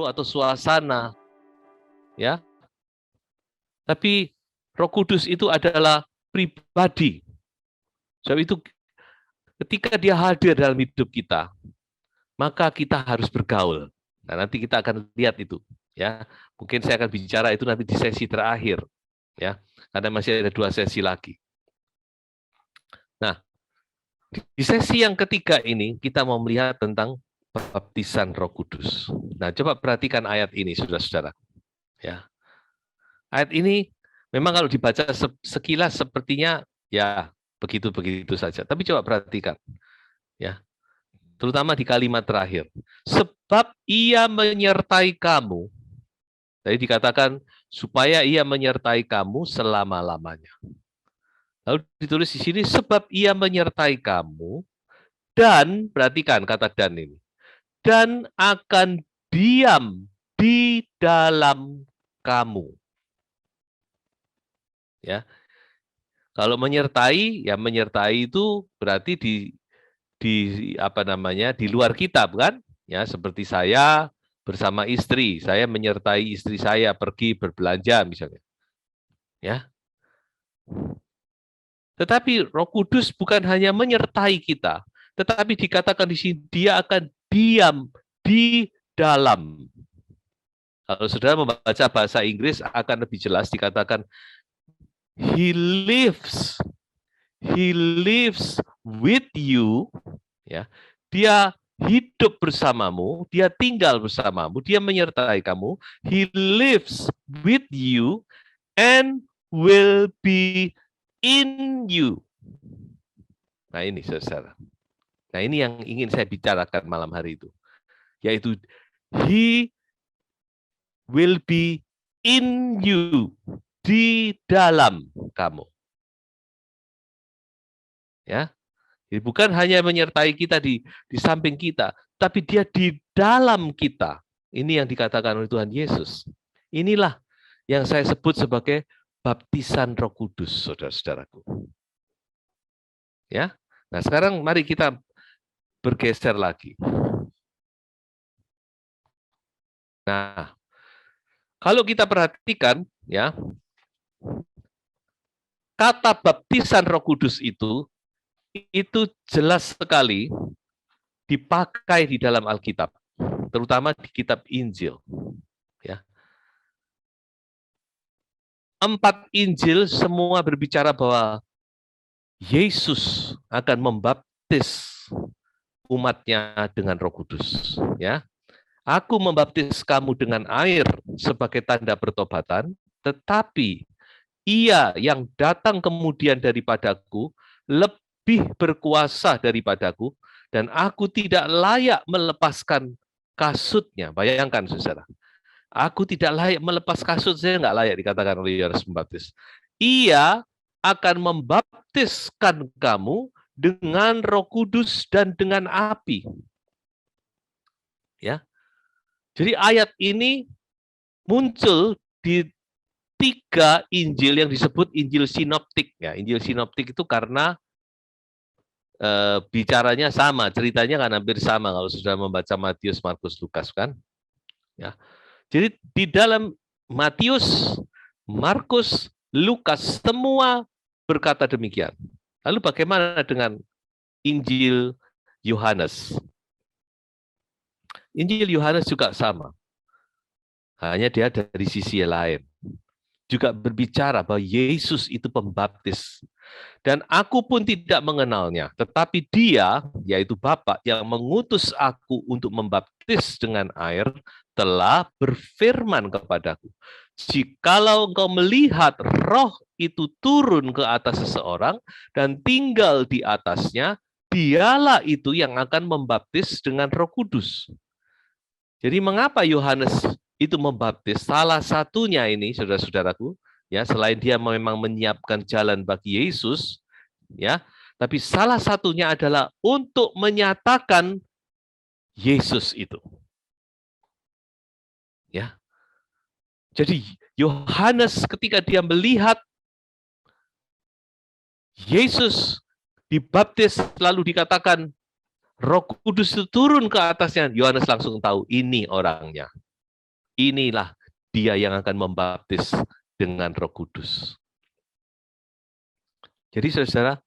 atau suasana, ya. Tapi Roh Kudus itu adalah pribadi. Sebab itu ketika dia hadir dalam hidup kita, maka kita harus bergaul. Nah, nanti kita akan lihat itu, ya. Mungkin saya akan bicara itu nanti di sesi terakhir, ya. Karena masih ada 2 sesi lagi. Nah, di sesi yang ketiga ini kita mau melihat tentang baptisan Roh Kudus. Nah, coba perhatikan ayat ini, saudara-saudara. Ya, ayat ini memang kalau dibaca sekilas sepertinya ya begitu-begitu saja. Tapi coba perhatikan, ya, terutama di kalimat terakhir. Sebab ia menyertai kamu. Tadi dikatakan supaya ia menyertai kamu selama-lamanya. Lalu ditulis di sini sebab ia menyertai kamu dan, perhatikan kata dan ini, dan akan diam di dalam kamu. Ya. Kalau menyertai, ya menyertai itu berarti di luar kita, bukan? Ya, seperti saya bersama istri, saya menyertai istri saya pergi berbelanja misalnya. Ya. Tetapi Roh Kudus bukan hanya menyertai kita, tetapi dikatakan di sini dia akan diam di dalam. Kalau saudara membaca bahasa Inggris akan lebih jelas dikatakan He lives with you, ya. Dia hidup bersamamu, dia tinggal bersamamu, dia menyertai kamu. He lives with you and will be in you. Nah ini saudara. Nah ini yang ingin saya bicarakan malam hari itu. Yaitu He will be in you. Di dalam kamu. Ya. Jadi bukan hanya menyertai kita di samping kita, tapi dia di dalam kita. Ini yang dikatakan oleh Tuhan Yesus. Inilah yang saya sebut sebagai baptisan Roh Kudus, saudara-saudaraku. Ya. Nah, sekarang mari kita bergeser lagi. Nah, kalau kita perhatikan, ya, kata baptisan Roh Kudus itu jelas sekali dipakai di dalam Alkitab, terutama di kitab Injil. Ya. 4 Injil semua berbicara bahwa Yesus akan membaptis umatnya dengan Roh Kudus. Ya, aku membaptis kamu dengan air sebagai tanda pertobatan, tetapi Ia yang datang kemudian daripadaku lebih berkuasa daripadaku, dan aku tidak layak melepaskan kasutnya. Bayangkan, saudara. Aku tidak layak melepas kasut, saya nggak layak dikatakan oleh Yohanes Pembaptis. Ia akan membaptiskan kamu dengan Roh Kudus dan dengan api. Ya. Jadi ayat ini muncul di 3 Injil yang disebut Injil Sinoptik. Ya, Injil Sinoptik itu karena bicaranya sama, ceritanya kan hampir sama kalau sudah membaca Matius, Markus, Lukas, kan? Ya. Jadi di dalam Matius, Markus, Lukas semua berkata demikian. Lalu bagaimana dengan Injil Yohanes? Injil Yohanes juga sama. Hanya dia dari sisi lain. Juga berbicara bahwa Yesus itu pembaptis. Dan aku pun tidak mengenalnya, tetapi dia, yaitu Bapa yang mengutus aku untuk membaptis dengan air, telah berfirman kepadaku, jikalau engkau melihat roh itu turun ke atas seseorang dan tinggal di atasnya, dialah itu yang akan membaptis dengan Roh Kudus. Jadi mengapa Yohanes itu membaptis? Salah satunya ini, saudara-saudaraku, ya, selain dia memang menyiapkan jalan bagi Yesus, ya, tapi salah satunya adalah untuk menyatakan Yesus itu. Ya. Jadi Yohanes ketika dia melihat Yesus dibaptis lalu dikatakan Roh Kudus itu turun ke atasnya, Yohanes langsung tahu ini orangnya. inilah dia yang akan membaptis dengan Roh Kudus. Jadi saudara,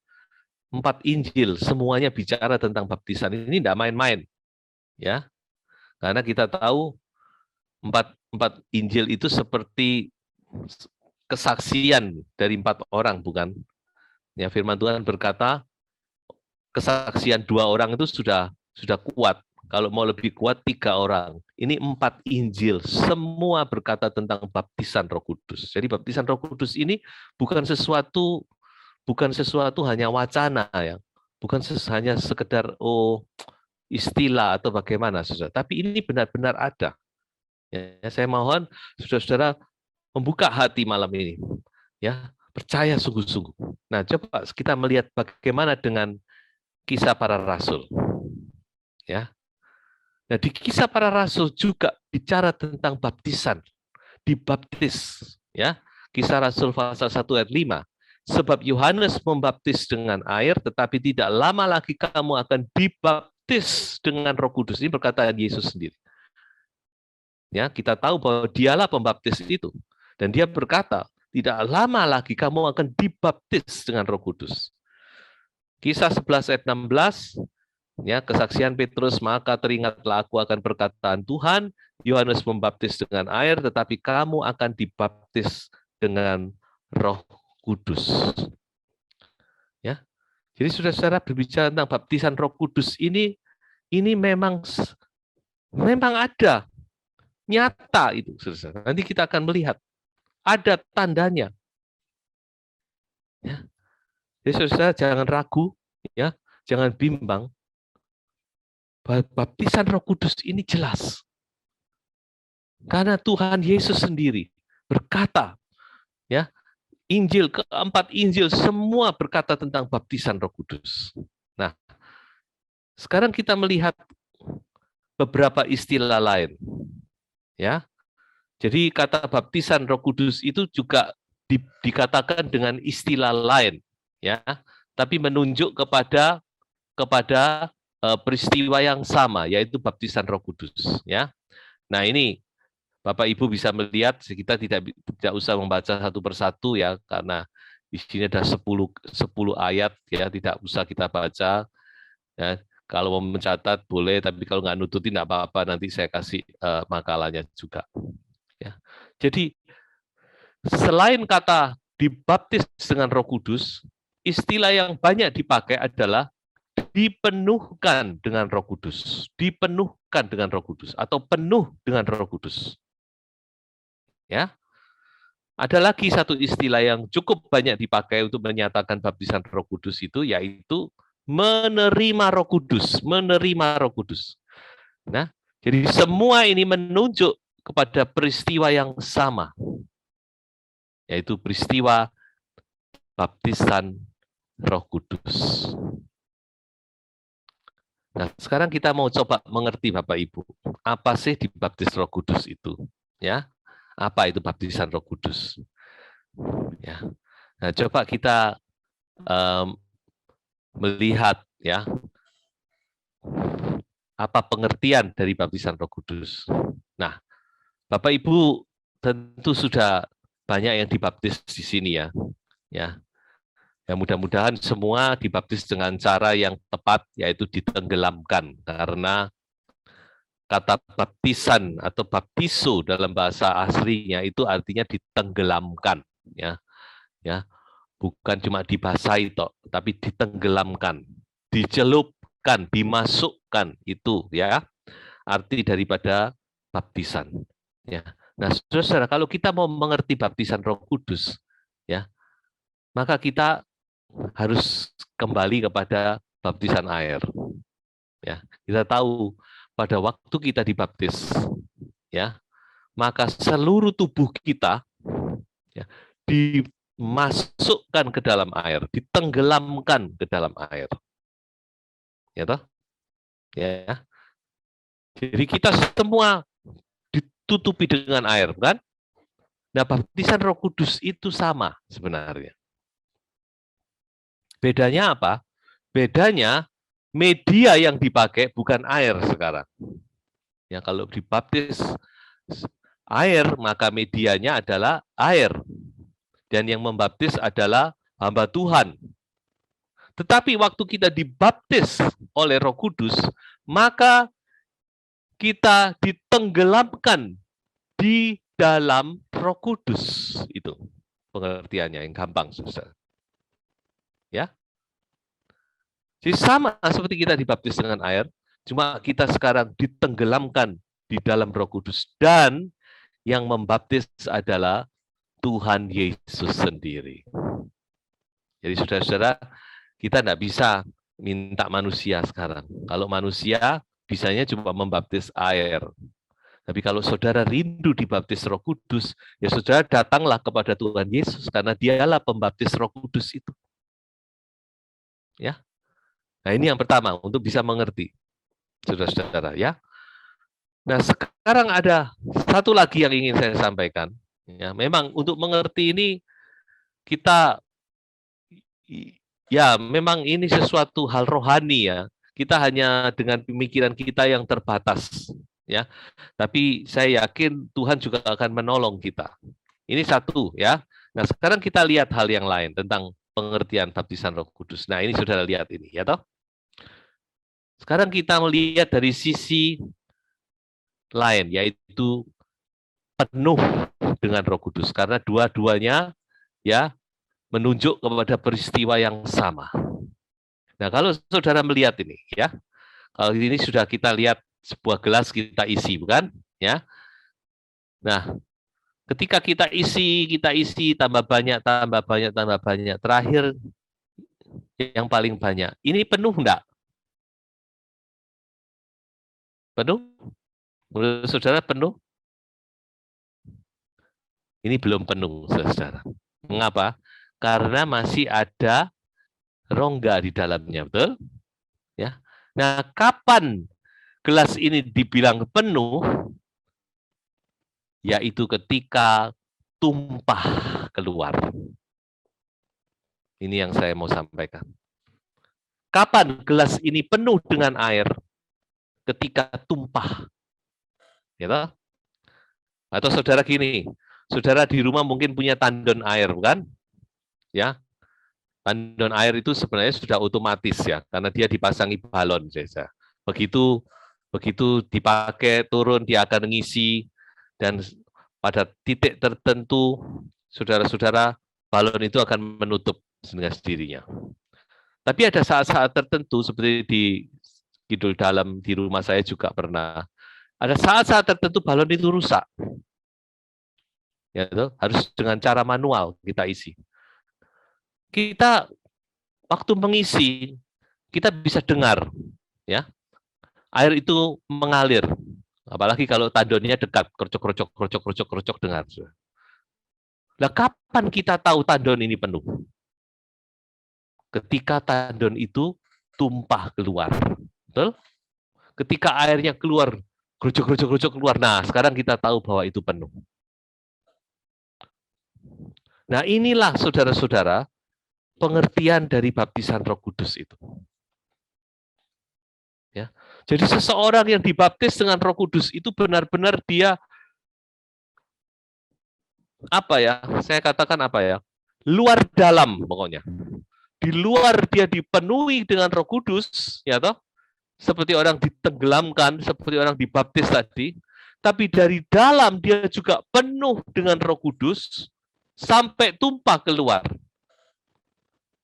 4 Injil semuanya bicara tentang baptisan. Ini tidak main-main, ya. Karena kita tahu 4 Injil itu seperti kesaksian dari 4 orang, bukan? Ya, firman Tuhan berkata kesaksian 2 orang itu sudah kuat. Kalau mau lebih kuat 3 orang. Ini 4 Injil, semua berkata tentang baptisan Roh Kudus. Jadi baptisan Roh Kudus ini bukan sesuatu hanya wacana, ya. Bukan hanya sekedar istilah atau bagaimana, saudara. Tapi ini benar-benar ada. Ya, saya mohon saudara-saudara membuka hati malam ini, ya, percaya sungguh-sungguh. Nah, coba kita melihat bagaimana dengan Kisah Para Rasul, ya. Nah, di Kisah Para Rasul juga bicara tentang baptisan, dibaptis, ya. Kisah Rasul pasal 1 ayat 5. Sebab Yohanes membaptis dengan air, tetapi tidak lama lagi kamu akan dibaptis dengan Roh Kudus. Ini perkataan Yesus sendiri. Ya, kita tahu bahwa dialah pembaptis itu. Dan dia berkata, tidak lama lagi kamu akan dibaptis dengan Roh Kudus. Kisah 11 ayat 16, ya, kesaksian Petrus, maka teringatlah aku akan perkataan Tuhan, Yohanes membaptis dengan air, tetapi kamu akan dibaptis dengan Roh Kudus. Ya. Jadi saudara-saudara berbicara tentang baptisan Roh Kudus ini memang ada, nyata itu, saudara. Nanti kita akan melihat ada tandanya. Ya. Jadi saudara jangan ragu, ya, jangan bimbang. Baptisan Roh Kudus ini jelas. Karena Tuhan Yesus sendiri berkata, ya, Injil, keempat Injil semua berkata tentang baptisan Roh Kudus. Nah, sekarang kita melihat beberapa istilah lain. Ya. Jadi kata baptisan Roh Kudus itu juga dikatakan dengan istilah lain, ya. Tapi menunjuk kepada peristiwa yang sama, yaitu baptisan Roh Kudus, ya. Nah, ini Bapak Ibu bisa melihat, kita tidak usah membaca satu persatu, ya, karena di sini ada 10 ayat, ya, tidak usah kita baca. Ya. Kalau mau mencatat boleh, tapi kalau nggak nututin nggak apa-apa, nanti saya kasih makalahnya juga. Ya. Jadi selain kata dibaptis dengan Roh Kudus, istilah yang banyak dipakai adalah dipenuhkan dengan Roh Kudus, dipenuhkan dengan Roh Kudus, atau penuh dengan Roh Kudus. Ya, ada lagi satu istilah yang cukup banyak dipakai untuk menyatakan baptisan Roh Kudus itu, yaitu menerima Roh Kudus, menerima Roh Kudus. Nah, jadi semua ini menunjuk kepada peristiwa yang sama, yaitu peristiwa baptisan Roh Kudus. Nah, sekarang kita mau coba mengerti Bapak Ibu, apa sih dibaptis Roh Kudus itu, ya? Apa itu baptisan Roh Kudus? Ya. Nah, coba kita melihat, ya, apa pengertian dari baptisan Roh Kudus. Nah, Bapak Ibu tentu sudah banyak yang dibaptis di sini, ya. Ya. Ya, mudah-mudahan semua dibaptis dengan cara yang tepat, yaitu ditenggelamkan, karena kata baptisan atau baptiso dalam bahasa aslinya itu artinya ditenggelamkan, ya. Ya, bukan cuma dibasahi toh, tapi ditenggelamkan, dicelupkan, dimasukkan, itu, ya, arti daripada baptisan, ya. Nah, saudara, kalau kita mau mengerti baptisan Roh Kudus, ya, maka kita harus kembali kepada baptisan air. Ya, kita tahu pada waktu kita dibaptis, ya, maka seluruh tubuh kita, ya, dimasukkan ke dalam air, ditenggelamkan ke dalam air. Ya toh? Ya. Jadi kita semua ditutupi dengan air, kan? Nah, baptisan Roh Kudus itu sama sebenarnya. Bedanya apa? Bedanya media yang dipakai bukan air sekarang. Ya, kalau dibaptis air, maka medianya adalah air. Dan yang membaptis adalah hamba Tuhan. Tetapi waktu kita dibaptis oleh Roh Kudus, maka kita ditenggelamkan di dalam Roh Kudus. Itu pengertiannya yang gampang, Saudara. Ya. Jadi sama seperti kita dibaptis dengan air, cuma kita sekarang ditenggelamkan di dalam Roh Kudus, dan yang membaptis adalah Tuhan Yesus sendiri. Jadi saudara-saudara, kita tidak bisa minta manusia sekarang. Kalau manusia bisanya cuma membaptis air. Tapi kalau saudara rindu dibaptis Roh Kudus, ya saudara datanglah kepada Tuhan Yesus, karena dialah pembaptis Roh Kudus itu. Ya. Nah, ini yang pertama untuk bisa mengerti, saudara-saudara, ya. Nah, sekarang ada satu lagi yang ingin saya sampaikan. Ya, memang untuk mengerti ini kita, ya memang ini sesuatu hal rohani ya. Kita hanya dengan pemikiran kita yang terbatas, ya. Tapi saya yakin Tuhan juga akan menolong kita. Ini satu, ya. Nah, sekarang kita lihat hal yang lain tentang pengertian baptisan Roh Kudus. Nah, ini saudara lihat ini, ya toh. Sekarang kita melihat dari sisi lain, yaitu penuh dengan Roh Kudus, karena dua-duanya ya menunjuk kepada peristiwa yang sama. Nah, kalau saudara melihat ini, ya, kalau ini sudah kita lihat sebuah gelas kita isi, bukan? Ya. Nah, ketika kita isi, tambah banyak, terakhir yang paling banyak. Ini penuh enggak? Penuh? Menurut saudara penuh? Ini belum penuh, saudara. Mengapa? Karena masih ada rongga di dalamnya, betul? Ya. Nah, kapan gelas ini dibilang penuh? Yaitu ketika tumpah keluar. Ini yang saya mau sampaikan. Kapan gelas ini penuh dengan air? Ketika tumpah. Ya, atau saudara gini, saudara di rumah mungkin punya tandon air, bukan? Ya, tandon air itu sebenarnya sudah otomatis ya, karena dia dipasangi balon saja. Begitu dipakai turun, dia akan mengisi, dan pada titik tertentu, saudara-saudara, balon itu akan menutup dengan sendirinya. Tapi ada saat-saat tertentu, seperti di Kidul Dalam di rumah saya juga pernah. Ada saat-saat tertentu balon itu rusak. Ya, harus dengan cara manual kita isi. Kita waktu mengisi, kita bisa dengar, ya, air itu mengalir. Apalagi kalau tandonnya dekat, krocok dengar. Nah, kapan kita tahu tandon ini penuh? Ketika tandon itu tumpah keluar, betul? Ketika airnya keluar, krocok keluar. Nah, sekarang kita tahu bahwa itu penuh. Nah, inilah saudara-saudara pengertian dari baptisan Roh Kudus itu. Ya. Jadi seseorang yang dibaptis dengan Roh Kudus itu benar-benar dia apa ya? Saya katakan apa ya? Luar dalam pokoknya. Di luar dia dipenuhi dengan Roh Kudus, ya toh? Seperti orang ditenggelamkan, seperti orang dibaptis tadi, tapi dari dalam dia juga penuh dengan Roh Kudus sampai tumpah keluar.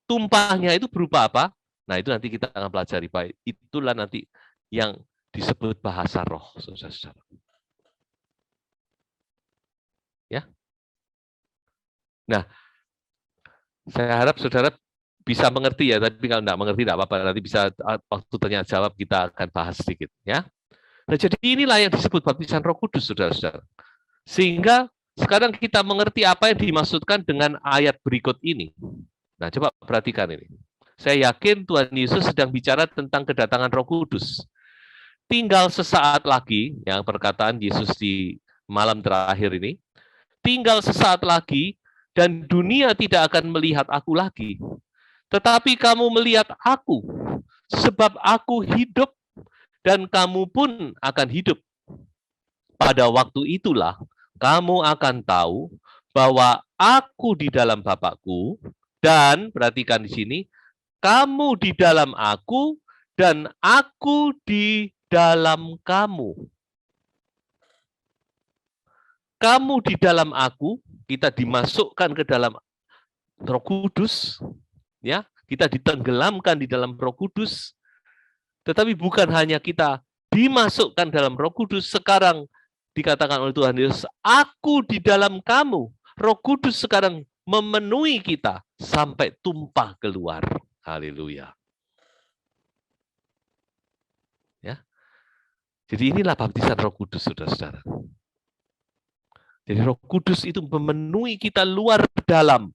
Tumpahnya itu berupa apa? Nah, itu nanti kita akan pelajari baik. Itulah nanti yang disebut bahasa roh, saudara-saudara. Ya. Nah, saya harap saudara bisa mengerti ya, tapi kalau tidak mengerti tidak apa-apa, nanti bisa waktu tanya jawab kita akan bahas sedikit, ya. Nah, jadi inilah yang disebut baptisan Roh Kudus, saudara-saudara. Sehingga sekarang kita mengerti apa yang dimaksudkan dengan ayat berikut ini. Nah, coba perhatikan ini. Saya yakin Tuhan Yesus sedang bicara tentang kedatangan Roh Kudus. Tinggal sesaat lagi, yang perkataan Yesus di malam terakhir ini, tinggal sesaat lagi, dan dunia tidak akan melihat aku lagi. Tetapi kamu melihat aku, sebab aku hidup, dan kamu pun akan hidup. Pada waktu itulah kamu akan tahu bahwa aku di dalam Bapakku, dan perhatikan di sini, kamu di dalam aku, dan aku di dalam kamu. Kamu di dalam aku, kita dimasukkan ke dalam Roh Kudus, ya, kita ditenggelamkan di dalam Roh Kudus. Tetapi bukan hanya kita dimasukkan dalam Roh Kudus, sekarang dikatakan oleh Tuhan Yesus, aku di dalam kamu. Roh Kudus sekarang memenuhi kita sampai tumpah keluar. Haleluya. Ya. Jadi inilah baptisan Roh Kudus, saudara-saudara. Jadi Roh Kudus itu memenuhi kita luar dalam.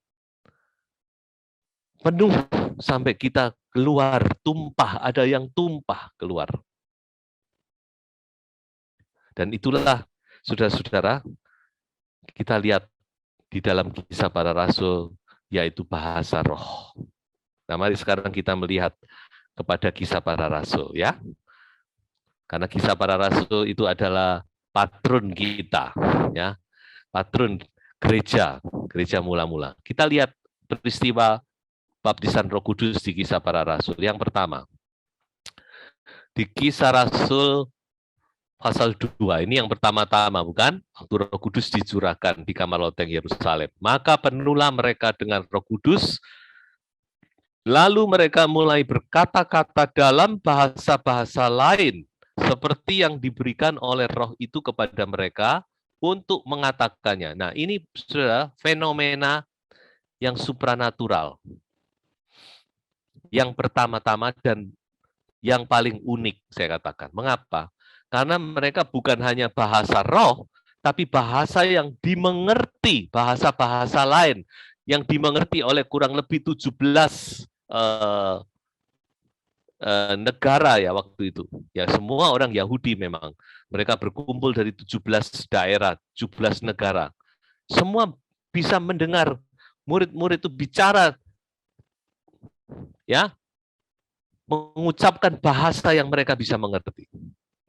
Penuh sampai kita keluar, tumpah, ada yang tumpah keluar. Dan itulah, saudara-saudara, kita lihat di dalam Kisah Para Rasul, yaitu bahasa roh. Nah, mari sekarang kita melihat kepada Kisah Para Rasul, ya. Karena Kisah Para Rasul itu adalah patron kita, ya, patron gereja mula-mula. Kita lihat peristiwa baptisan Roh Kudus di Kisah Para Rasul. Yang pertama, di Kisah Rasul pasal 2, ini yang pertama-tama, bukan? Waktu Roh Kudus dicurahkan di kamar loteng Yerusalem. Maka penuhlah mereka dengan Roh Kudus, lalu mereka mulai berkata-kata dalam bahasa-bahasa lain, seperti yang diberikan oleh Roh itu kepada mereka untuk mengatakannya. Nah, ini sudah fenomena yang supranatural. Yang pertama-tama dan yang paling unik, saya katakan. Mengapa? Karena mereka bukan hanya bahasa roh, tapi bahasa yang dimengerti, bahasa-bahasa lain yang dimengerti oleh kurang lebih 17 negara ya waktu itu. Ya, semua orang Yahudi memang. Mereka berkumpul dari 17 daerah, 17 negara. Semua bisa mendengar murid-murid itu bicara, ya, mengucapkan bahasa yang mereka bisa mengerti.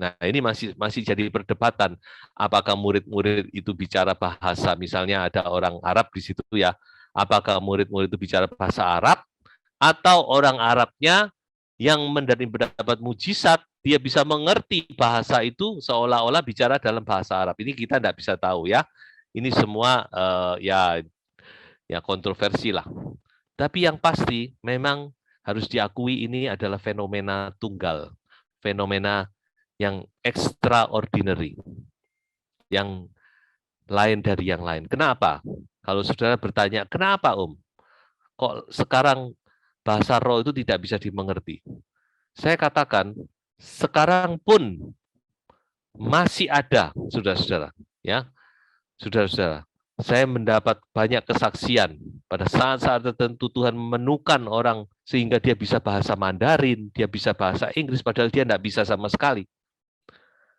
Nah, ini masih jadi perdebatan. Apakah murid-murid itu bicara bahasa, misalnya ada orang Arab di situ ya, apakah murid-murid itu bicara bahasa Arab, atau orang Arabnya yang mendapat mujizat, dia bisa mengerti bahasa itu seolah-olah bicara dalam bahasa Arab. Ini kita tidak bisa tahu ya. Ini semua ya kontroversi lah. Tapi yang pasti memang harus diakui ini adalah fenomena tunggal, fenomena yang extraordinary, yang lain dari yang lain. Kenapa? Kalau saudara bertanya, kenapa kok sekarang bahasa roh itu tidak bisa dimengerti? Saya katakan, sekarang pun masih ada, saudara-saudara. Ya, saudara-saudara, saya mendapat banyak kesaksian pada saat-saat tertentu Tuhan menemukan orang sehingga dia bisa bahasa Mandarin, dia bisa bahasa Inggris, padahal dia tidak bisa sama sekali.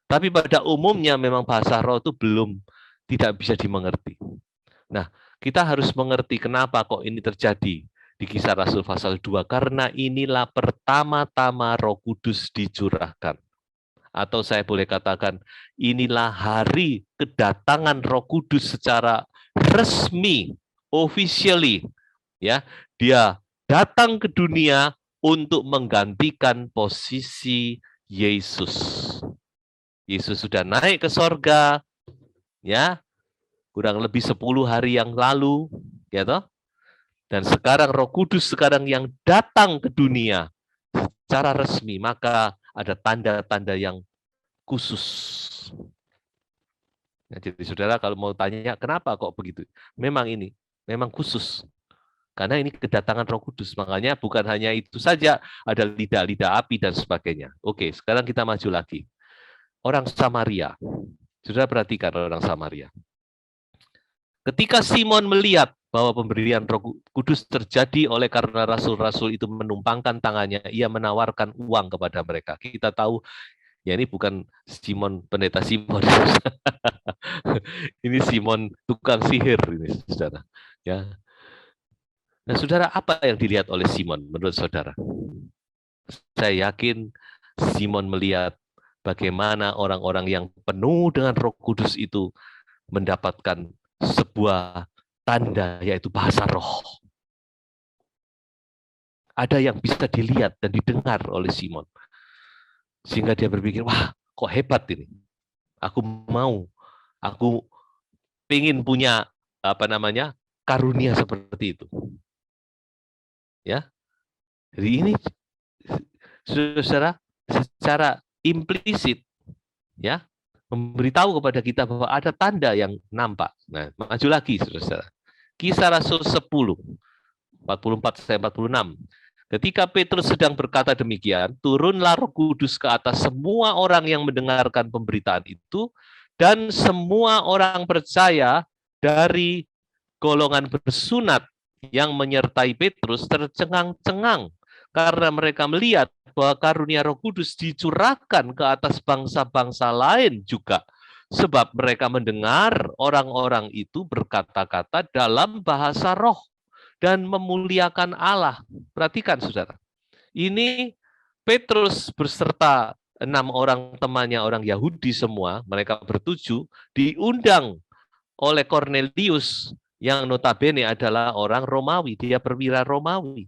Tapi pada umumnya memang bahasa roh itu tidak bisa dimengerti. Nah, kita harus mengerti kenapa kok ini terjadi di Kisah Rasul pasal 2. Karena inilah pertama-tama Roh Kudus dicurahkan. Atau saya boleh katakan, inilah hari kedatangan Roh Kudus secara resmi, officially. Ya, dia datang ke dunia untuk menggantikan posisi Yesus. Yesus sudah naik ke sorga, ya, kurang lebih 10 hari yang lalu, ya toh. Dan sekarang Roh Kudus sekarang yang datang ke dunia secara resmi, maka ada tanda-tanda yang khusus. Nah, jadi saudara kalau mau tanya kenapa kok begitu, memang khusus. Karena ini kedatangan Roh Kudus, makanya bukan hanya itu saja, ada lidah-lidah api dan sebagainya. Oke, sekarang kita maju lagi. Orang Samaria. Saudara perhatikan orang Samaria. Ketika Simon melihat bahwa pemberian Roh Kudus terjadi oleh karena rasul-rasul itu menumpangkan tangannya, ia menawarkan uang kepada mereka. Kita tahu, ya ini bukan Simon, pendeta Simon. Ini Simon tukang sihir ini, saudara. Ya. Nah, saudara, apa yang dilihat oleh Simon menurut saudara? Saya yakin Simon melihat bagaimana orang-orang yang penuh dengan Roh Kudus itu mendapatkan sebuah tanda, yaitu bahasa roh. Ada yang bisa dilihat dan didengar oleh Simon. Sehingga dia berpikir, wah kok hebat ini. Aku pengen punya karunia seperti itu. Ya, jadi ini saudara secara implisit ya memberitahu kepada kita bahwa ada tanda yang nampak. Nah, maju lagi saudara. Kisah Rasul 10 44-46. Ketika Petrus sedang berkata demikian, turunlah Roh Kudus ke atas semua orang yang mendengarkan pemberitaan itu, dan semua orang percaya dari golongan bersunat yang menyertai Petrus tercengang-cengang karena mereka melihat bahwa karunia Roh Kudus dicurahkan ke atas bangsa-bangsa lain juga, sebab mereka mendengar orang-orang itu berkata-kata dalam bahasa roh dan memuliakan Allah. Perhatikan saudara, ini Petrus beserta 6 orang temannya, orang Yahudi semua, mereka bertujuh, diundang oleh Cornelius yang notabene adalah orang Romawi, dia perwira Romawi.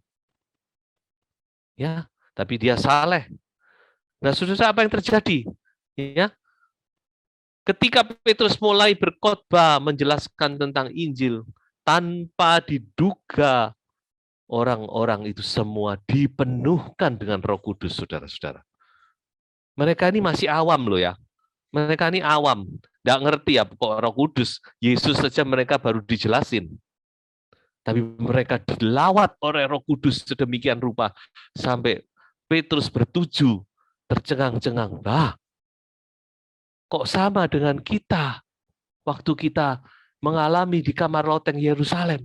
Ya, tapi dia saleh. Nah, saudara, apa yang terjadi? Ya, ketika Petrus mulai berkhotbah menjelaskan tentang Injil, tanpa diduga orang-orang itu semua dipenuhkan dengan Roh Kudus, saudara-saudara. Mereka ini masih awam loh ya. Mereka ini awam, nggak ngerti ya kok Roh Kudus. Yesus saja mereka baru dijelasin. Tapi mereka dilawat oleh Roh Kudus sedemikian rupa sampai Petrus bertuju, tercengang-cengang. Bah, kok sama dengan kita waktu kita mengalami di kamar loteng Yerusalem?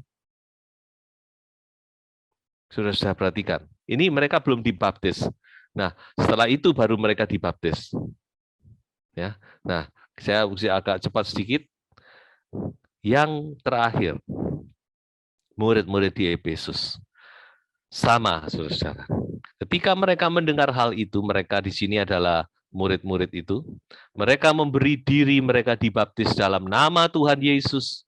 Sudah perhatikan. Ini mereka belum dibaptis. Nah, setelah itu baru mereka dibaptis. Ya. Nah, saya agak cepat sedikit. Yang terakhir, murid-murid di Efesus. Sama, saudara. Ketika mereka mendengar hal itu, mereka di sini adalah murid-murid itu. Mereka memberi diri mereka dibaptis dalam nama Tuhan Yesus.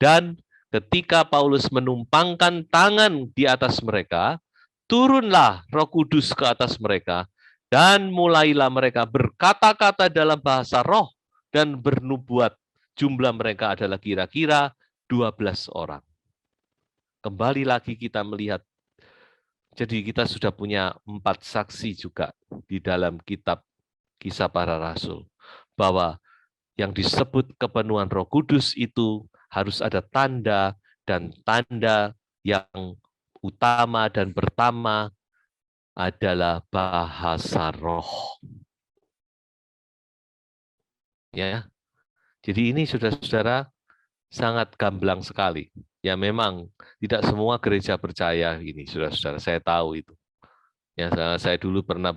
Dan ketika Paulus menumpangkan tangan di atas mereka, turunlah Roh Kudus ke atas mereka, dan mulailah mereka berkata-kata dalam bahasa roh dan bernubuat. Jumlah mereka adalah kira-kira 12 orang. Kembali lagi kita melihat, jadi kita sudah punya 4 saksi juga di dalam kitab Kisah Para Rasul, bahwa yang disebut kepenuhan Roh Kudus itu harus ada tanda, dan tanda yang utama dan pertama adalah bahasa roh. Ya. Jadi ini saudara-saudara sangat gamblang sekali. Ya memang tidak semua gereja percaya ini, saudara-saudara. Saya tahu itu. Ya, saya dulu pernah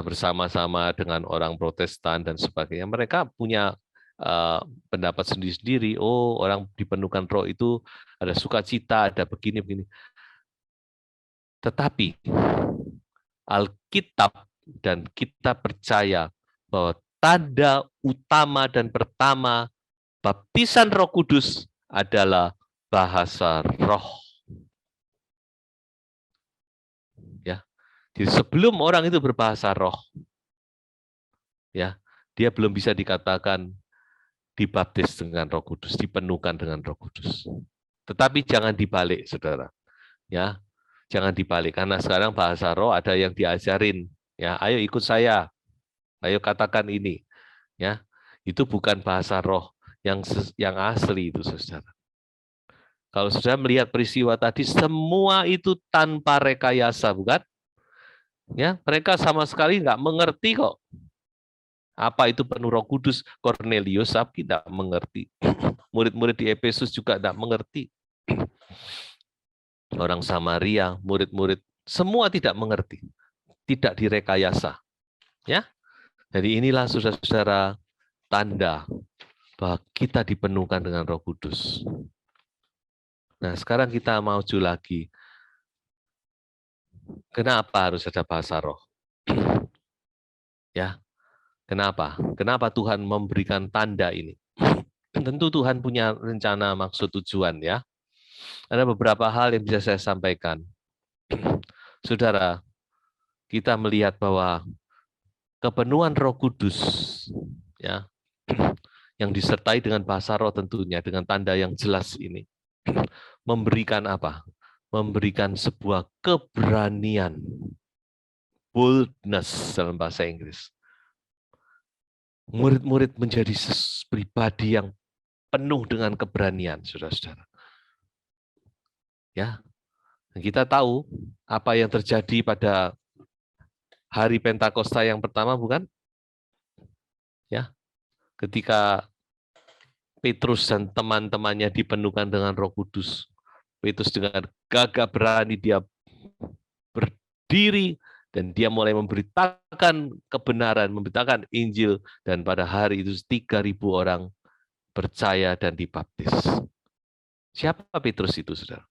bersama-sama dengan orang Protestan dan sebagainya. Mereka punya pendapat sendiri-sendiri. Oh, orang dipenuhkan roh itu ada sukacita, ada begini-begini. Tetapi Alkitab dan kita percaya bahwa tanda utama dan pertama baptisan Roh Kudus adalah bahasa roh. Ya. Jadi sebelum orang itu berbahasa roh, ya, dia belum bisa dikatakan dibaptis dengan Roh Kudus, dipenuhkan dengan Roh Kudus. Tetapi jangan dibalik, saudara. Ya, jangan dibalik, karena sekarang bahasa roh ada yang diajarin. Ya, ayo ikut saya, ayo katakan ini. Ya, itu bukan bahasa roh yang asli itu, saudara. Kalau sudah melihat peristiwa tadi, semua itu tanpa rekayasa, bukan? Ya, mereka sama sekali nggak mengerti kok. Apa itu penuh Roh Kudus? Cornelius tapi tidak mengerti. Murid-murid di Efesus juga tidak mengerti. Orang Samaria, murid-murid, semua tidak mengerti. Tidak direkayasa. Ya, jadi inilah saudara-saudara tanda bahwa kita dipenuhkan dengan Roh Kudus. Nah, sekarang kita maju lagi. Kenapa harus ada bahasa roh? Ya, kenapa? Kenapa Tuhan memberikan tanda ini? tentu Tuhan punya rencana, maksud, tujuan ya. Ada beberapa hal yang bisa saya sampaikan. Saudara, kita melihat bahwa kepenuhan Roh Kudus ya, yang disertai dengan bahasa roh tentunya, dengan tanda yang jelas ini, memberikan apa? Memberikan sebuah keberanian, boldness dalam bahasa Inggris. Murid-murid menjadi pribadi yang penuh dengan keberanian, saudara-saudara. Ya, kita tahu apa yang terjadi pada hari Pentakosta yang pertama, bukan? Ya, ketika Petrus dan teman-temannya dipenuhkan dengan Roh Kudus, Petrus dengan gagah berani dia berdiri dan dia mulai memberitakan kebenaran, memberitakan Injil, dan pada hari itu 3.000 orang percaya dan dibaptis. Siapa Petrus itu, saudara?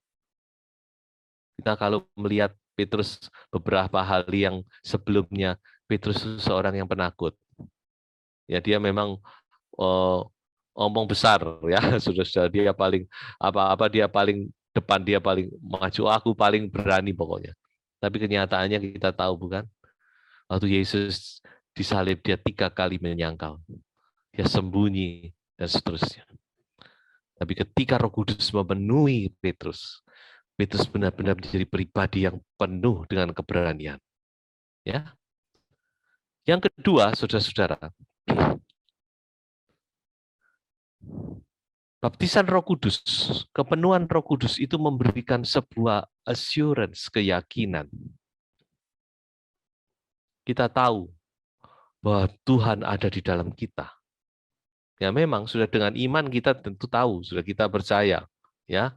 Kita kalau melihat Petrus beberapa hal yang sebelumnya, Petrus itu seorang yang penakut. Ya, dia memang omong besar ya, saudara. Dia paling apa-apa dia paling depan, dia paling maju, aku paling berani pokoknya. Tapi kenyataannya kita tahu, bukan? Waktu Yesus disalib, dia 3 kali menyangkal. Dia sembunyi dan seterusnya. Tapi ketika Roh Kudus memenuhi Petrus, Petrus benar-benar menjadi pribadi yang penuh dengan keberanian. Ya. Yang kedua, saudara-saudara, baptisan Roh Kudus, kepenuhan Roh Kudus itu memberikan sebuah assurance, keyakinan. Kita tahu bahwa Tuhan ada di dalam kita. Ya, memang sudah dengan iman kita tentu tahu, sudah kita percaya, ya,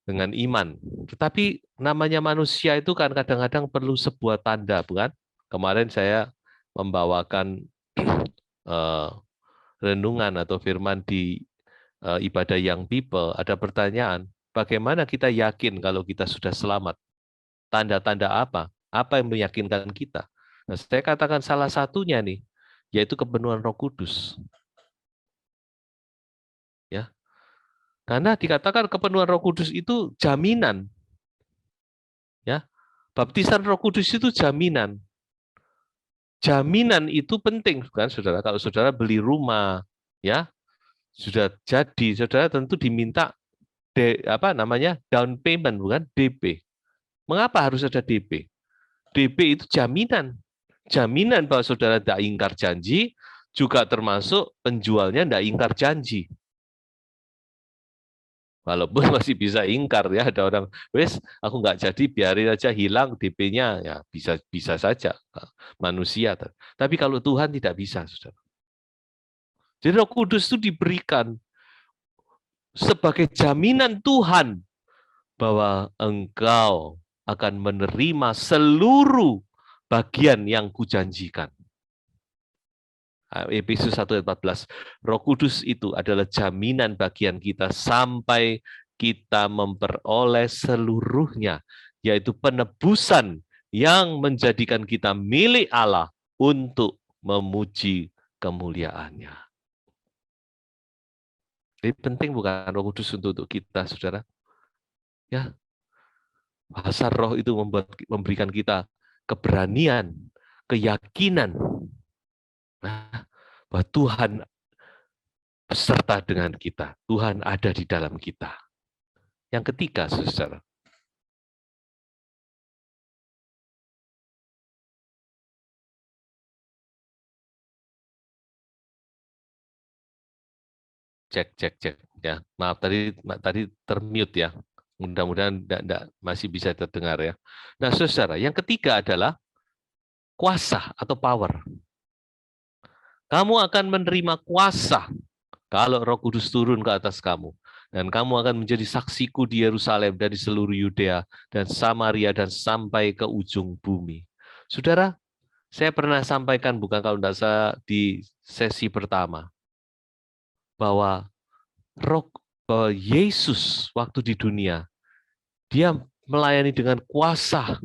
dengan iman. Tetapi namanya manusia itu kan kadang-kadang perlu sebuah tanda, bukan? Kemarin saya membawakan renungan atau firman di ibadah Young People, ada pertanyaan, bagaimana kita yakin kalau kita sudah selamat? Tanda-tanda apa? Apa yang meyakinkan kita? Nah, saya katakan salah satunya nih, yaitu kepenuhan Roh Kudus. Ya, karena dikatakan kepenuhan Roh Kudus itu jaminan. Ya, baptisan Roh Kudus itu jaminan. Jaminan itu penting, kan, saudara. Kalau saudara beli rumah, ya sudah jadi, saudara tentu diminta down payment, bukan DP. Mengapa harus ada DP? DP itu jaminan. Jaminan bahwa saudara tidak ingkar janji, juga termasuk penjualnya tidak ingkar janji. Walaupun masih bisa ingkar ya, ada orang, wes aku nggak jadi, biarin aja hilang DP-nya, ya bisa saja manusia. Tapi kalau Tuhan tidak bisa, saudara. Jadi Roh Kudus itu diberikan sebagai jaminan Tuhan bahwa engkau akan menerima seluruh bagian yang kujanjikan. Efesus 1 ayat 14. Roh Kudus itu adalah jaminan bagian kita sampai kita memperoleh seluruhnya, yaitu penebusan yang menjadikan kita milik Allah untuk memuji kemuliaannya. Jadi penting bukan Roh Kudus untuk kita, saudara? Ya, bahasa roh itu memberikan kita keberanian, keyakinan bahwa Tuhan beserta dengan kita. Tuhan ada di dalam kita. Yang ketiga, saudara. Cek. Ya, maaf tadi termute ya. Mudah-mudahan masih bisa terdengar ya. Nah, saudara, yang ketiga adalah kuasa atau power. Kamu akan menerima kuasa kalau Roh Kudus turun ke atas kamu. Dan kamu akan menjadi saksiku di Yerusalem, dari seluruh Yudea dan Samaria dan sampai ke ujung bumi. Saudara, saya pernah sampaikan, bukan kalau tidak salah, di sesi pertama, bahwa Yesus waktu di dunia, dia melayani dengan kuasa.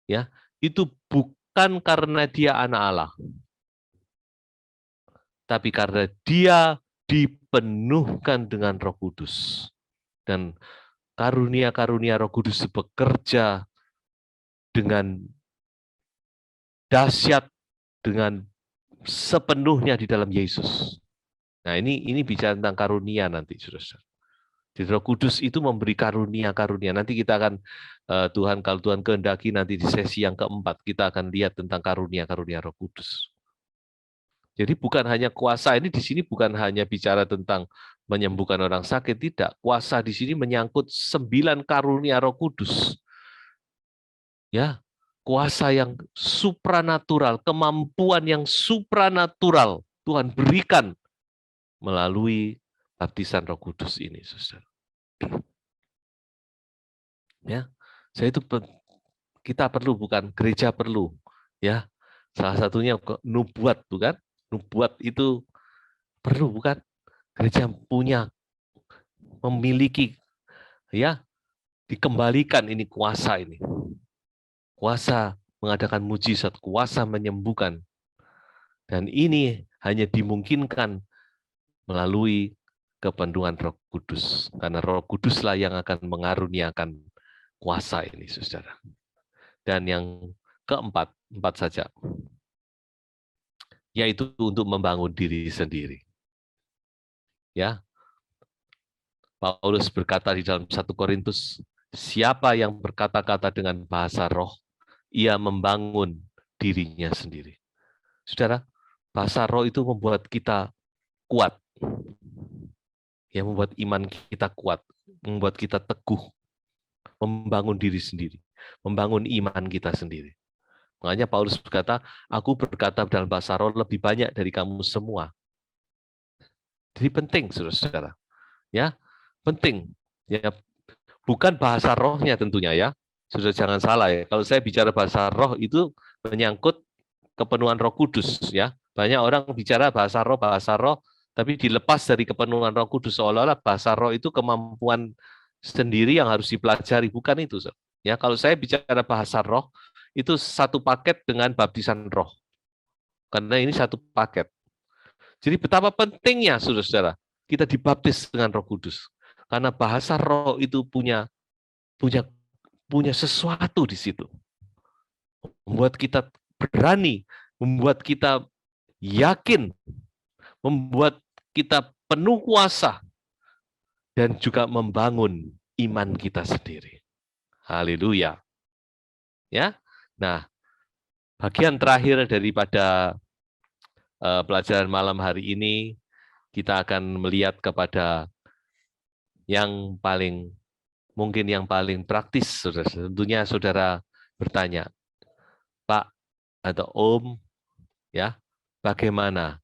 Ya, itu bukan karena dia anak Allah, tapi karena dia dipenuhkan dengan Roh Kudus. Dan karunia-karunia Roh Kudus bekerja dengan dahsyat, dengan sepenuhnya di dalam Yesus. Nah, ini bicara tentang karunia nanti, saudara. Jadi Roh Kudus itu memberi karunia-karunia. Nanti kita akan, kalau Tuhan kehendaki nanti di sesi yang keempat, kita akan lihat tentang karunia-karunia Roh Kudus. Jadi bukan hanya kuasa, ini di sini bukan hanya bicara tentang menyembuhkan orang sakit, tidak. Kuasa di sini menyangkut 9 karunia Roh Kudus. Ya, kuasa yang supranatural, kemampuan yang supranatural Tuhan berikan melalui baptisan Roh Kudus ini, saudara. Ya, kita perlu, bukan gereja perlu, ya. Salah satunya nubuat, bukan? Nubuat itu perlu, bukan? Gereja memiliki, ya, dikembalikan ini kuasa ini. Kuasa mengadakan mujizat, kuasa menyembuhkan. Dan ini hanya dimungkinkan melalui kepenuhan Roh Kudus. Karena Roh Kuduslah yang akan mengaruniakan kuasa ini, saudara. Dan yang keempat, 4 saja, yaitu untuk membangun diri sendiri. Ya, Paulus berkata di dalam 1 Korintus, siapa yang berkata-kata dengan bahasa roh, ia membangun dirinya sendiri. Saudara, bahasa roh itu membuat kita kuat. Ya, membuat iman kita kuat, membuat kita teguh, membangun diri sendiri, membangun iman kita sendiri. Makanya Paulus berkata, aku berkata dalam bahasa roh lebih banyak dari kamu semua. Jadi penting, saudara-saudara. Ya, penting. Ya, bukan bahasa rohnya tentunya ya. Sudah, jangan salah ya. Kalau saya bicara bahasa roh itu menyangkut kepenuhan Roh Kudus ya. Banyak orang bicara bahasa roh, tapi dilepas dari kepenuhan Roh Kudus, seolah-olah bahasa roh itu kemampuan sendiri yang harus dipelajari. Bukan itu, ya. Kalau saya bicara bahasa roh, itu satu paket dengan baptisan roh. Karena ini satu paket. Jadi betapa pentingnya, saudara-saudara, kita dibaptis dengan Roh Kudus. Karena bahasa roh itu punya sesuatu di situ. Membuat kita berani, membuat kita yakin, membuat kita penuh kuasa, dan juga membangun iman kita sendiri. Haleluya. Ya. Nah, bagian terakhir daripada pelajaran malam hari ini, kita akan melihat kepada yang paling praktis, saudara. Tentunya saudara bertanya, Pak atau Om, ya, bagaimana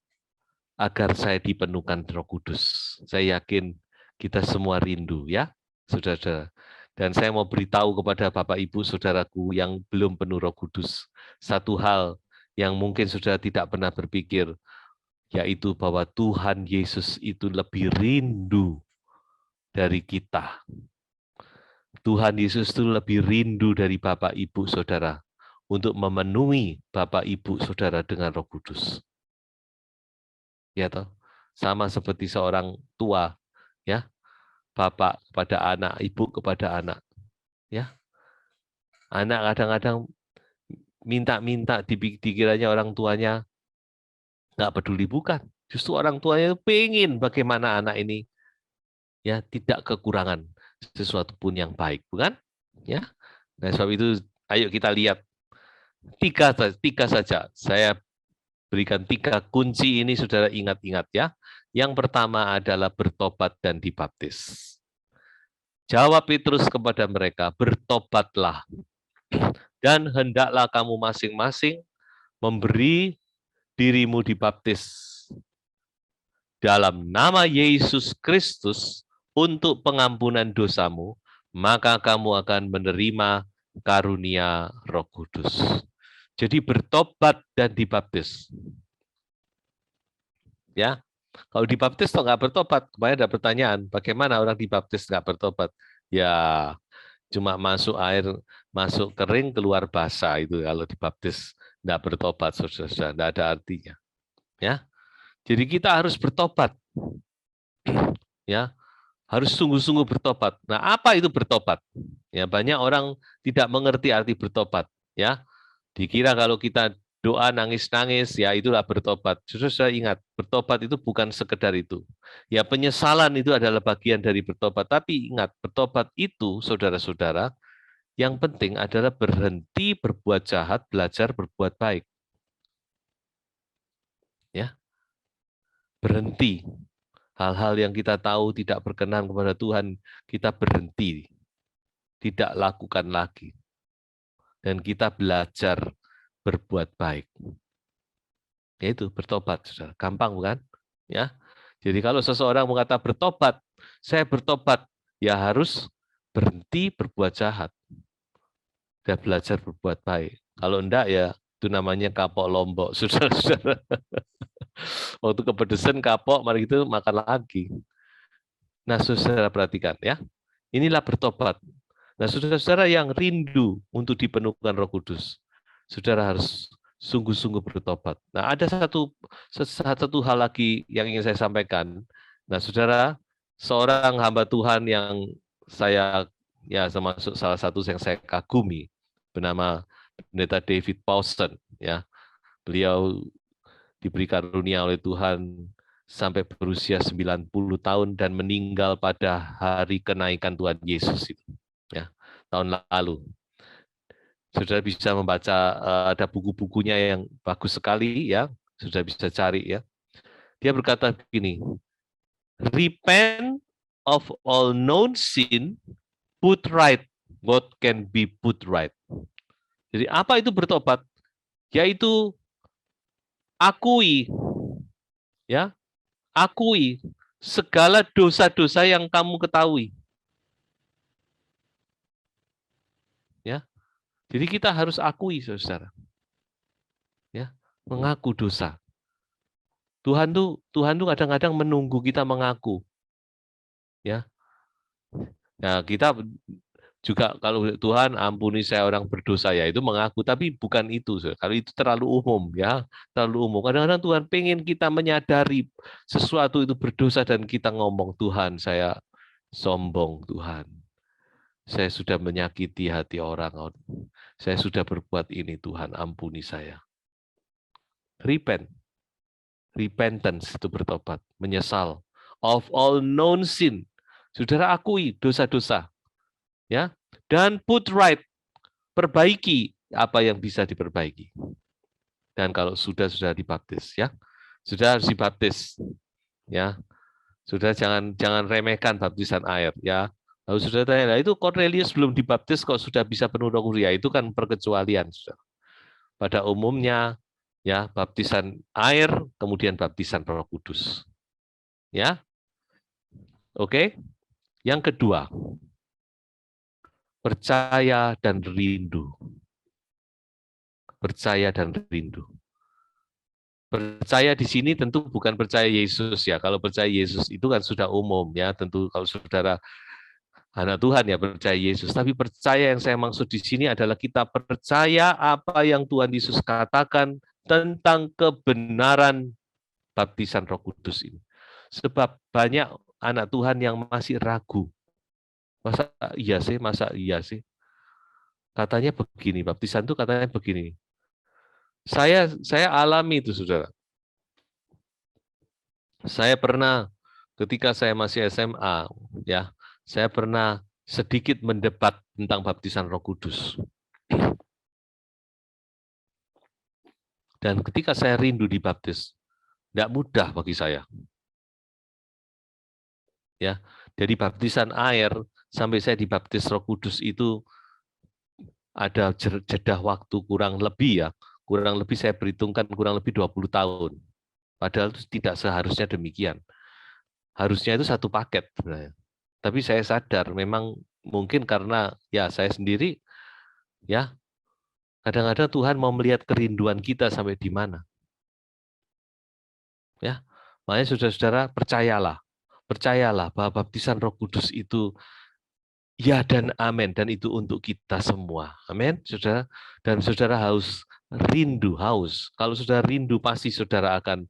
agar saya dipenuhkan Roh Kudus? Saya yakin kita semua rindu, ya, saudara. Dan saya mau beritahu kepada Bapak Ibu saudaraku yang belum penuh Roh Kudus, satu hal yang mungkin saudara tidak pernah berpikir, yaitu bahwa Tuhan Yesus itu lebih rindu dari kita. Tuhan Yesus itu lebih rindu dari Bapak Ibu saudara untuk memenuhi Bapak Ibu saudara dengan Roh Kudus. Ya toh? Sama seperti seorang tua, ya. Bapak kepada anak, ibu kepada anak. Ya. Anak kadang-kadang minta-minta, dikiranya orang tuanya nggak peduli, bukan. Justru orang tuanya pengen bagaimana anak ini ya tidak kekurangan sesuatu pun yang baik, bukan? Ya. Nah, sebab itu ayo kita lihat tiga saja. Saya berikan 3 kunci ini, saudara ingat-ingat ya. Yang pertama adalah bertobat dan dibaptis. Jawab Petrus kepada mereka, bertobatlah, dan hendaklah kamu masing-masing memberi dirimu dibaptis dalam nama Yesus Kristus untuk pengampunan dosamu, maka kamu akan menerima karunia Roh Kudus. Jadi bertobat dan dibaptis. Ya, kalau dibaptis toh nggak bertobat. Kemarin ada pertanyaan, bagaimana orang dibaptis nggak bertobat? Ya, cuma masuk air, masuk kering, keluar basah itu kalau dibaptis nggak bertobat, saudara, nggak ada artinya. Ya, jadi kita harus bertobat. Ya, harus sungguh-sungguh bertobat. Nah, apa itu bertobat? Ya, banyak orang tidak mengerti arti bertobat, ya. Dikira kalau kita doa nangis-nangis, ya itulah bertobat. Justru saya ingat, bertobat itu bukan sekedar itu. Ya, penyesalan itu adalah bagian dari bertobat. Tapi ingat, bertobat itu, saudara-saudara, yang penting adalah berhenti berbuat jahat, belajar berbuat baik. Ya, berhenti. Hal-hal yang kita tahu tidak berkenan kepada Tuhan, kita berhenti, tidak lakukan lagi. Dan kita belajar berbuat baik. Yaitu bertobat, saudara. Gampang bukan? Ya. Jadi kalau seseorang mengata bertobat, saya bertobat, ya harus berhenti berbuat jahat dan belajar berbuat baik. Kalau enggak ya itu namanya kapok lombok, saudara-saudara. Waktu kepedesan kapok, mari itu makan lagi. Nah, saudara perhatikan ya. Inilah bertobat. Nah, saudara-saudara yang rindu untuk dipenuhkan Roh Kudus, saudara harus sungguh-sungguh bertobat. Nah, ada satu hal lagi yang ingin saya sampaikan. Nah, saudara, seorang hamba Tuhan yang saya ya termasuk salah satu yang saya kagumi, bernama Pendeta David Powson. Ya, beliau diberi karunia oleh Tuhan sampai berusia 90 tahun dan meninggal pada hari kenaikan Tuhan Yesus itu, ya, tahun lalu. Saudara bisa membaca, ada buku-bukunya yang bagus sekali, ya, sudah bisa cari, ya. Dia berkata begini, repent of all known sin, put right what can be put right. Jadi apa itu bertobat? Yaitu akui, ya, akui segala dosa-dosa yang kamu ketahui. Ya, jadi kita harus akui, saudara. Ya, mengaku dosa. Tuhan tuh kadang-kadang menunggu kita mengaku. Ya, nah kita juga kalau Tuhan ampuni saya orang berdosa, ya itu mengaku, tapi bukan itu. Kalau itu terlalu umum, ya terlalu umum. Kadang-kadang Tuhan pengen kita menyadari sesuatu itu berdosa dan kita ngomong, Tuhan saya sombong, Tuhan saya sudah menyakiti hati orang, saya sudah berbuat ini, Tuhan ampuni saya. Repentance itu bertobat, menyesal. Of all known sin, saudara akui dosa-dosa, ya, dan put right, perbaiki apa yang bisa diperbaiki. Dan kalau sudah dibaptis, ya, sudah harus dibaptis, ya, sudah jangan remehkan baptisan air, ya. Lalu sudah tanya, itu Cornelius belum dibaptis kok sudah bisa penuh Roh Kudus, ya itu kan perkecualian, saudara. Pada umumnya, ya, baptisan air kemudian baptisan Roh Kudus, ya. Oke. Yang kedua, percaya dan rindu. Percaya dan rindu. Percaya di sini tentu bukan percaya Yesus, ya. Kalau percaya Yesus itu kan sudah umum, ya. Tentu kalau saudara anak Tuhan ya percaya Yesus. Tapi percaya yang saya maksud di sini adalah kita percaya apa yang Tuhan Yesus katakan tentang kebenaran baptisan Roh Kudus ini. Sebab banyak anak Tuhan yang masih ragu. Masa iya sih? Katanya begini, baptisan itu katanya begini. Saya alami itu, saudara. Saya pernah ketika saya masih SMA, ya, saya pernah sedikit mendebat tentang baptisan Roh Kudus. Dan ketika saya rindu dibaptis, tidak mudah bagi saya. Ya, dari baptisan air sampai saya dibaptis Roh Kudus itu ada jeda waktu kurang lebih saya perhitungkan kurang lebih 20 tahun. Padahal itu tidak seharusnya demikian. Harusnya itu satu paket sebenarnya. Tapi saya sadar memang mungkin karena ya saya sendiri, ya, kadang-kadang Tuhan mau melihat kerinduan kita sampai di mana. Ya, makanya saudara-saudara percayalah bahwa baptisan Roh Kudus itu ya dan amin, dan itu untuk kita semua. Amin, saudara. Dan saudara haus. Kalau saudara rindu pasti saudara akan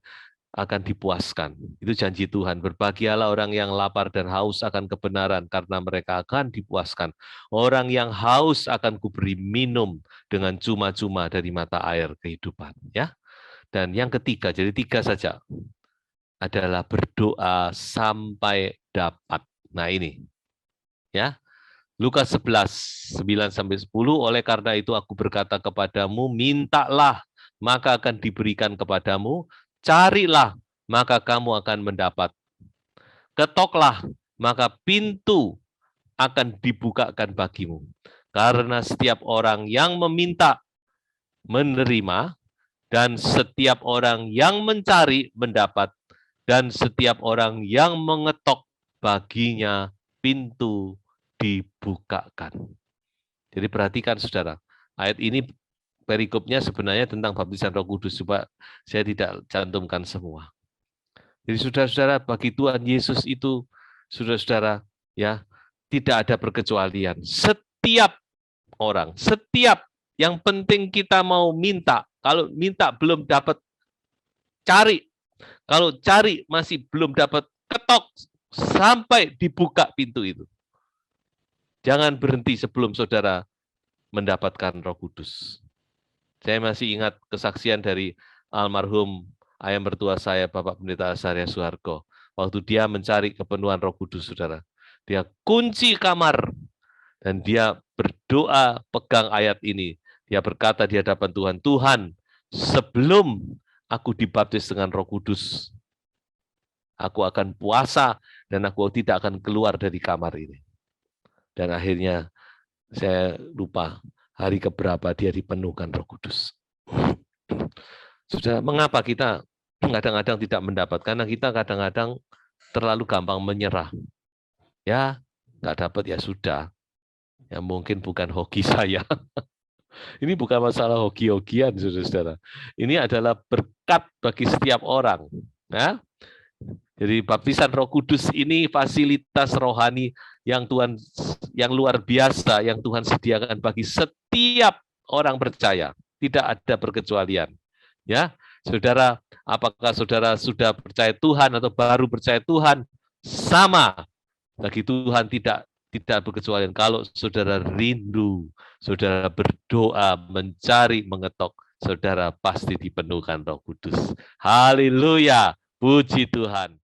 akan dipuaskan. Itu janji Tuhan. Berbahagialah orang yang lapar dan haus akan kebenaran, karena mereka akan dipuaskan. Orang yang haus akan kuberi minum dengan cuma-cuma dari mata air kehidupan. Ya. Dan yang ketiga, jadi 3 saja, adalah berdoa sampai dapat. Nah ini, ya. Lukas 11, 9-10, oleh karena itu aku berkata kepadamu, mintalah, maka akan diberikan kepadamu, carilah, maka kamu akan mendapat. Ketoklah, maka pintu akan dibukakan bagimu. Karena setiap orang yang meminta, menerima, dan setiap orang yang mencari, mendapat, dan setiap orang yang mengetok, baginya pintu dibukakan. Jadi perhatikan saudara, ayat ini perikopnya sebenarnya tentang baptisan Roh Kudus, coba saya tidak cantumkan semua. Jadi saudara-saudara, bagi Tuhan Yesus itu, saudara-saudara, ya, tidak ada perkecualian. Setiap orang, setiap, yang penting kita mau minta. Kalau minta belum dapat, cari. Kalau cari masih belum dapat, ketok sampai dibuka pintu itu. Jangan berhenti sebelum saudara mendapatkan Roh Kudus. Saya masih ingat kesaksian dari almarhum ayah mertua saya, Bapak Pendeta Asaria Suharko. Waktu dia mencari kepenuhan Roh Kudus, saudara. Dia kunci kamar dan dia berdoa pegang ayat ini. Dia berkata di hadapan Tuhan, Tuhan, sebelum aku dibaptis dengan Roh Kudus, aku akan puasa dan aku tidak akan keluar dari kamar ini. Dan akhirnya saya lupa hari keberapa dia dipenuhkan Roh Kudus. Sudah, mengapa kita kadang-kadang tidak mendapat? Karena kita kadang-kadang terlalu gampang menyerah. Ya, nggak dapat ya sudah. Ya mungkin bukan hoki saya. Ini bukan masalah hoki-hokian, saudara-saudara. Ini adalah berkat bagi setiap orang. Ya. Jadi baptisan Roh Kudus ini fasilitas rohani yang Tuhan, yang luar biasa, yang Tuhan sediakan bagi setiap orang percaya. Tidak ada perkecualian. Ya, saudara, apakah saudara sudah percaya Tuhan atau baru percaya Tuhan, sama. Bagi Tuhan tidak berkecualian. Kalau saudara rindu, saudara berdoa, mencari, mengetok, saudara pasti dipenuhkan Roh Kudus. Haleluya, puji Tuhan.